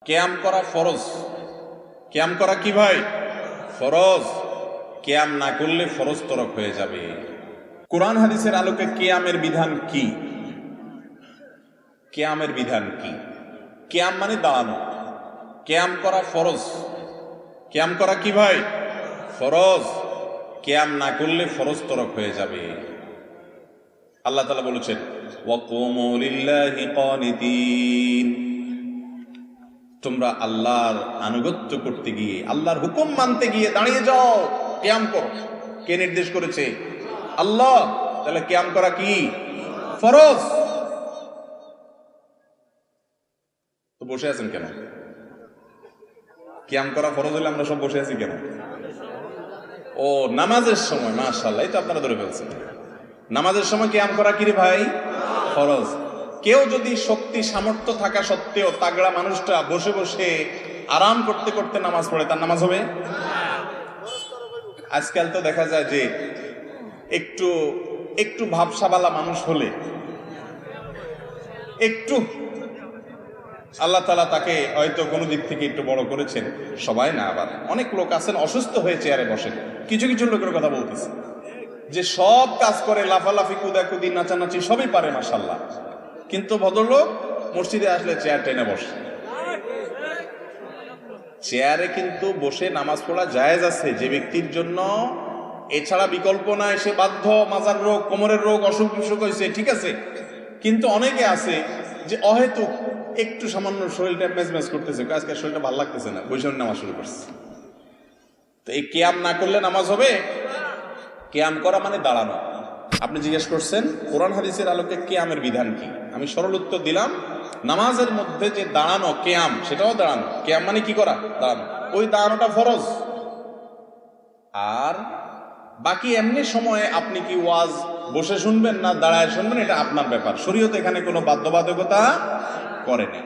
কিয়াম করা ফরজ। কিয়াম করা কি ভাই? ফরজ। কিয়াম না করলে ফরজ তরক হয়ে যাবে। কোরআন হাদিসের আলোকে কিয়ামের বিধান কি? কিয়ামের বিধান কি? কিয়াম মানে দাঁড়ানো। কিয়াম করা ফরজ। কিয়াম করা কি ভাই? ফরজ। কিয়াম না করলে ফরজ তরক হয়ে যাবে। আল্লাহ তাআলা বলেছেন ওয়াকুমু লিল্লাহি কানিতিন, তোমরা আল্লাহর আনুগত্য করতে গিয়ে, আল্লাহর হুকুম মানতে গিয়ে দাঁড়িয়ে যাও, কিয়াম করো। কে নির্দেশ করেছে? আল্লাহ। তাহলে কিয়াম করা কি? ফরজ। তো বসে আছেন কেন? কিয়াম করা ফরজ হলে আমরা সব বসে আছি কেন? ও নামাজের সময়, মাশাআল্লাহ, এই তো আপনারা ধরে ফেলছেন। নামাজের সময় কিয়াম করা কি রে ভাই? ফরজ। কেউ যদি শক্তি সামর্থ্য থাকা সত্ত্বেও তাগড়া মানুষটা বসে বসে আরাম করতে করতে নামাজ পড়ে, তার নামাজ হবে? আজকাল তো দেখা যায় যে একটু একটু ভাবসাবালা মানুষ হলে, একটু আল্লাহ তাআলা তাকে হয়তো কোনো দিক থেকে একটু বড় করেছেন, সবাই না, আবার অনেক লোক আছেন অসুস্থ হয়ে চেয়ারে বসে। কিছু কিছু লোকের কথা বলতেছে যে সব কাজ করে, লাফালাফি কুদাকুদি নাচানাচি সবই পারে মাশাআল্লাহ, কিন্তু ভদ্রলোক মসজিদে আসলে চেয়ার টেনে বসে। চেয়ারে কিন্তু বসে নামাজ পড়া জায়েজ আছে যে ব্যক্তির জন্য এছাড়া বিকল্প নাই, সে বাধ্য, মাজার রোগ, কোমরের রোগ, অসুখ বিসুখ হয়েছে, ঠিক আছে। কিন্তু অনেকে আছে যে অহেতুক একটু সামান্য শরীরটা মেজমেজ করতেছে, আজকে শরীরটা ভালো লাগতেছে না, বৈশাখ নামাজ শুরু করছে। তো এই কিয়াম না করলে নামাজ হবে? কিয়াম করা মানে দাঁড়ানো। আপনি জিজ্ঞেস করছেন কোরআন হাদিসের আলোকে কিয়ামের বিধান কি? আমি সরল উত্তর দিলাম, নামাজের মধ্যে যে দাঁড়ানো কিয়াম, সেটাও দাঁড়ানো। কিয়াম মানে কি করা? দাঁড়ানো। ওই দাঁড়ানোটা ফরজ। আর বাকি এমনি সময়ে আপনি কি ওয়াজ বসে শুনবেন না দাঁড়ায় শুনবেন, এটা আপনার ব্যাপার। শরীয়ত এখানে কোনো বাধ্যবাধকতা করেনি।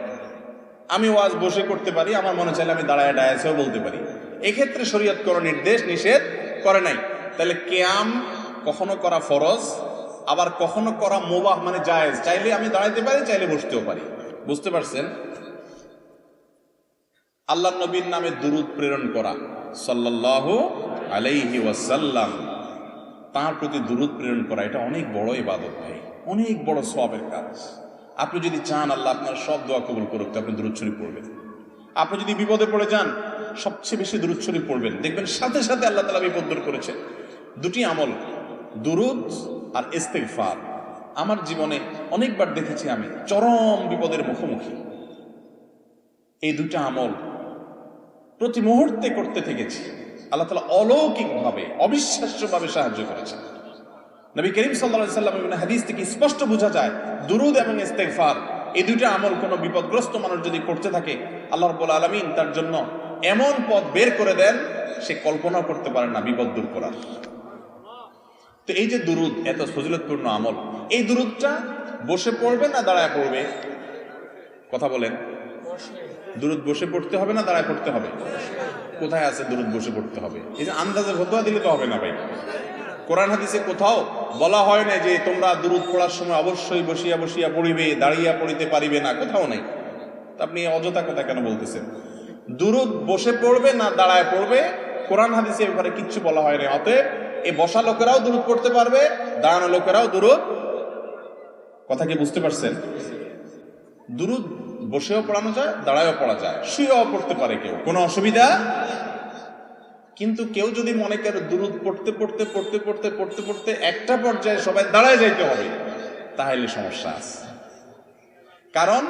আমি ওয়াজ বসে করতে পারি, আমার মনে চাইলে আমি দাঁড়ায় ডায়াসেও বলতে পারি। এক্ষেত্রে শরীয়ত কোনো নির্দেশ নিষেধ করে নাই। তাহলে কিয়াম কখনো করা ফরজ, আবার কখনো করা মুবাহ মানে জায়েজ। চাইলে আমি দাঁড়াইতে পারি, চাইলে বসতেও পারি। বুঝতে পারছেন? আল্লাহর নবীর নামে দুরূদ প্রেরণ করা, সাল্লাল্লাহু আলাইহি ওয়াসাল্লাম, তার প্রতি দুরূদ প্রেরণ করা, এটা অনেক বড় ইবাদত ভাই, অনেক বড় সওয়াবের কাজ। আপনি যদি চান আল্লাহ আপনার সব দোয়া কবুল করুক, আপনি দুরূদ শরীফ পড়বেন। আপনি যদি বিপদে পড়ে যান, সবচেয়ে বেশি দুরূদ শরীফ পড়বেন, দেখবেন সাথে সাথে আল্লাহ তাআলা বিপদ দূর করেছেন। দুটি আমল, দুরূদ আর ইস্তিগফার, আমার জীবনে অনেকবার দেখেছি আমি চরম বিপদের মুখোমুখি। এই দুটা আমল প্রতি মুহূর্তে করতে থেকেছি, আল্লাহ তাআলা অলৌকিকভাবে, অবিশ্বাস্যভাবে সাহায্য করেছেন। নবী করিম সাল্লাল্লাহু আলাইহি ওয়াসাল্লাম ইবনে হাদিস থেকে স্পষ্ট বোঝা যায়, দুরূদ এবং ইস্তিগফার এই দুইটা আমল কোনো বিপদগ্রস্ত মানুষ যদি করতে থাকে, আল্লাহ রাব্বুল আলামিন তার জন্য এমন পথ বের করে দেন সে কল্পনা করতে পারে না বিপদ দূর করার। তো এই যে দুরূদ, এত ফজিলতপূর্ণ আমল, এই দুরূদটা বসে পড়বে না দাঁড়ায় পড়বে? কথা বলেন। দুরূদ বসে পড়তে হবে না দাঁড়ায় পড়তে হবে? কোথায় আছে দুরূদ বসে পড়তে হবে? এই যে আন্দাজে ফতোয়া দিলে তো হবে না ভাই। কোরআন হাদিসে কোথাও বলা হয় না যে তোমরা দুরূদ পড়ার সময় অবশ্যই বসিয়া বসিয়া পড়িবে, দাঁড়িয়ে পড়িতে পারিবে না, কোথাও নাই। আপনি অযথা কথা কেন বলতেছেন? দুরূদ বসে পড়বে না দাঁড়ায় পড়বে, কোরআন হাদিসে এবারে কিচ্ছু বলা হয় না। অতএব এই বসা লোকেরাও দুরূদ পড়তে পারবে, দাঁড়ানো লোকেরাও দুরূদ। কথা কি বুঝতে পারছেন? দুরূদ বসেও পড়ানো যায়, দাঁড়ায়ও পড়া যায়, শুয়েও পড়তে পারে কেউ, কোনো অসুবিধা। কিন্তু কেউ যদি মনে করে দুরূদ পড়তে পড়তে পড়তে পড়তে পড়তে পড়তে একটা পর্যায়ে সবাই দাঁড়ায় যাইতে হবে, তাহলে সমস্যা আছে। কারণ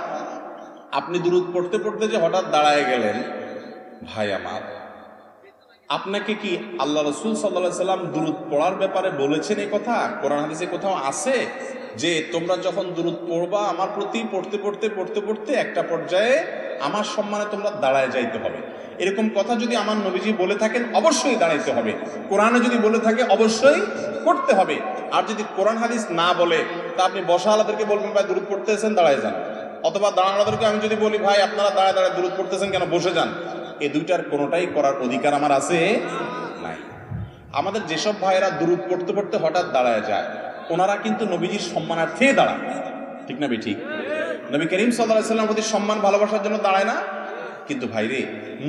আপনি দুরূদ পড়তে পড়তে যে হঠাৎ দাঁড়ায় গেলেন, ভাই আমার, আপনাকে কি আল্লাহ রাসূল সাল্লাল্লাহু আলাইহি সাল্লাম দুরূদ পড়ার ব্যাপারে বলেছেন? এই কথা কোরআন হাদিসে কোথাও আছে যে তোমরা যখন দুরূদ পড়বা আমার প্রতি, পড়তে পড়তে পড়তে পড়তে একটা পর্যায়ে আমার সম্মানে তোমরা দাঁড়ায় যাইতে হবে? এরকম কথা যদি আমার নবীজি বলে থাকেন, অবশ্যই দাঁড়াইতে হবে। কোরআনে যদি বলে থাকে, অবশ্যই করতে হবে। আর যদি কোরআন হাদিস না বলে, তা আপনি বসা আলাদেরকে বলবেন ভাই দুরূদ পড়তেছেন, দাঁড়ায় যান। অথবা দাঁড়ানোদেরকে আমি যদি বলি ভাই আপনারা দাঁড়ায় দাঁড়ায় দুরূদ পড়তেছেন কেন, বসে যান। এই দুইটার কোনোটাই করার অধিকার আমার আছে নাই। আমাদের যেসব ভাইয়েরা দুরূদ পড়তে পড়তে হঠাৎ দাঁড়ায় যায়, ওনারা কিন্তু নবীজির সম্মানার্থে দাঁড়ায়, ঠিক না? ঠিক। নবী করিম সাল্লাল্লাহু আলাইহি ওয়াসাল্লামের প্রতি সম্মান ভালোবাসার জন্য দাঁড়ায় না? কিন্তু ভাইরে,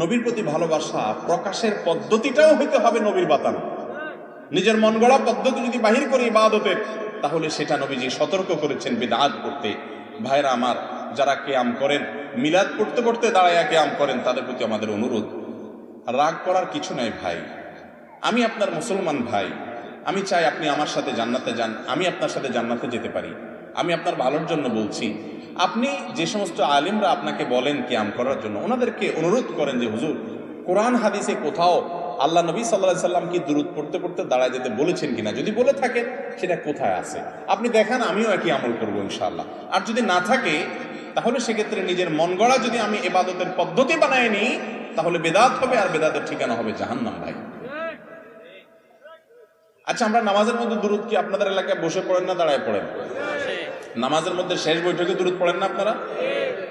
নবীর প্রতি ভালোবাসা প্রকাশের পদ্ধতিটাও হইতে হবে নবীর বাতানো। নিজের মন গড়া পদ্ধতি যদি বাহির করি ইবাদতের, তাহলে সেটা নবীজি সতর্ক করেছেন বিদআত করতে। ভাইরা আমার, যারা কিয়াম করেন, মিলাদ পড়তে পড়তে দাঁড়াইয়া কিয়াম করেন, তাদের প্রতি আমাদের অনুরোধ, রাগ করার কিছু নাই ভাই। আমি আপনার মুসলমান ভাই, আমি চাই আপনি আমার সাথে জান্নাতে যান, আমি আপনার সাথে জান্নাতে যেতে পারি। আমি আপনার ভালোর জন্য বলছি। আপনি যে সমস্ত আলিমরা আপনাকে বলেন কিয়াম করার জন্য, ওনাদেরকে অনুরোধ করেন যে হুজুর, কোরআন হাদিসে কোথাও আল্লাহ নবী সাল্লাল্লাহু আলাইহি সাল্লাম কি দুরূদ পড়তে পড়তে দাঁড়ায় যেতে বলেছেন কিনা, যদি বলে থাকেন সেটা কোথায় আছে আপনি দেখান, আমিও একই আমল করবো ইনশাআল্লাহ। আর যদি না থাকে, তাহলে সেক্ষেত্রে নিজের মন গড়া যদি আমি ইবাদতের পদ্ধতি বানায় নিই, তাহলে বেদাত হবে, আর বেদাতের ঠিকানা হবে জাহান্নাম। ভাই আচ্ছা, আমরা নামাজের মধ্যে দুরূদ কি আপনাদের এলাকায় বসে পড়েন না দাঁড়ায় পড়েন? নামাজের মধ্যে শেষ বৈঠকে দুরূদ পড়েন না আপনারা?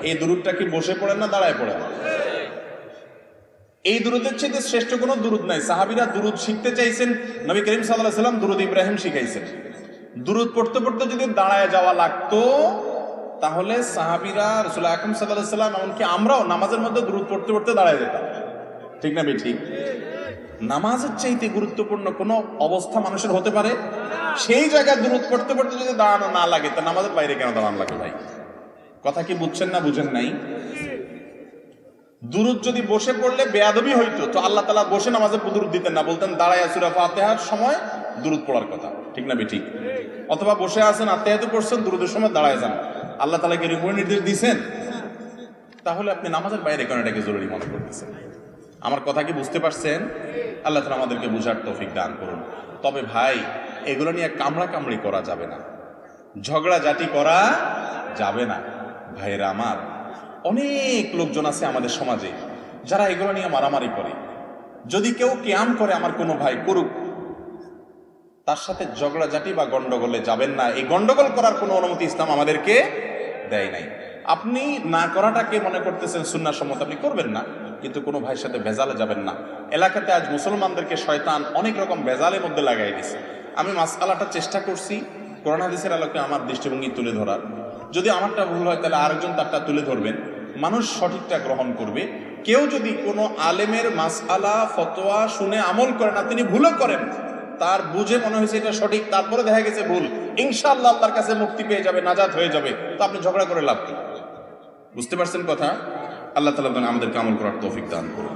এই দুরূদটা কি বসে পড়েন না দাঁড়ায় পড়েন? এই দুরূদের চেয়ে শ্রেষ্ঠ কোনো দুরূদ নাই। সাহাবীরা দুরূদ শিখতে চাইছেন, নবী করিম সাল্লাল্লাহু আলাইহি ওয়াসাল্লাম দুরূদ ইব্রাহিম শিখাইছেন। দুরূদ পড়তে পড়তে যদি দাঁড়ায় যাওয়া লাগতো, তাহলে সাহাবীরা, রাসূল আকরাম সাল্লাল্লাহু আলাইহি ওয়াসাল্লাম, এমনকি আমরাও নামাজের মধ্যে দুরূদ পড়তে পড়তে দাঁড়ায় যেতাম। ঠিক না ঠিক? নামাজের চাইতে গুরুত্বপূর্ণ কোনো অবস্থা মানুষের হতে পারে? সেই জায়গায় দুরূদ পড়তে পড়তে যদি দাঁড়ানো না লাগে, তা নামাজের বাইরে কেন দাঁড়ানো লাগে? ভাই কথা কি বুঝছেন না বুঝেন নাই? দুরূদ যদি বসে পড়লে বেয়াদবি হইতো, তো আল্লাহ তাআলা বসে নামাজে দুরূদ দিতেন না, বলতেন দাঁড়ায় সূরা ফাতিহার সময় দুরূদ পড়ার কথা। ঠিক না ঠিক? অথবা বসে আছেন, আত্তাহিয়াতু পড়ছেন, দুরূদের সময় দাঁড়ায় যান। আল্লাহ তাআলা কি এরকম নির্দেশ দিয়েছেন? তাহলে আপনি নামাজের বাইরে কেন এটাকে জরুরি মনে করতেছেন? আমার কথা কি বুঝতে পারছেন? আল্লাহ তাআলা আমাদেরকে বুঝার তৌফিক দান করুন। তবে ভাই, এগুলো নিয়ে কামড়াকামড়ি করা যাবে না, ঝগড়াঝাটি করা যাবে না। ভাইরা আমার, অনেক লোকজন আছে আমাদের সমাজে যারা এগুলো নিয়ে মারামারি করে। যদি কেউ কিয়াম করে, আমার কোনো ভাই করুক, তার সাথে ঝগড়াঝাটি বা গন্ডগোলে যাবেন না। এই গন্ডগোল করার কোনো অনুমতি ইসলাম আমাদেরকে দেয় নাই। আপনি না করাটাকে মনে করতেছেন সুন্নাহ সম্মত, আপনি করবেন না, কিন্তু কোনো ভাইয়ের সাথে ভেজালে যাবেন না। এলাকাতে আজ মুসলমানদেরকে শয়তান অনেক রকম ভেজালের মধ্যে লাগাই দিছে। আমি মাসআলাটা চেষ্টা করছি কোরআন হাদিসের আলোকে আমার দৃষ্টিভঙ্গি তুলে ধরার। যদি আমারটা ভুল হয়, তাহলে আরেকজন তারটা তুলে ধরবেন, মানুষ সঠিকটা গ্রহণ করবে। কেউ যদি কোনো আলেমের মাসআলা ফতোয়া শুনে আমল করে না, তিনি ভুলও করেন, তার বুঝে মনে হয়েছে এটা সঠিক, তারপরে দেখা গেছে ভুল, ইনশাআল্লাহ আল্লাহর কাছে মুক্তি পেয়ে যাবে, নাজাত হয়ে যাবে, তো আপনি ঝগড়া করে লাভ কি? বুঝতে পারছেন কথা? আল্লাহ তাআলা আমাদেরকে আমল করার তৌফিক দান করুন।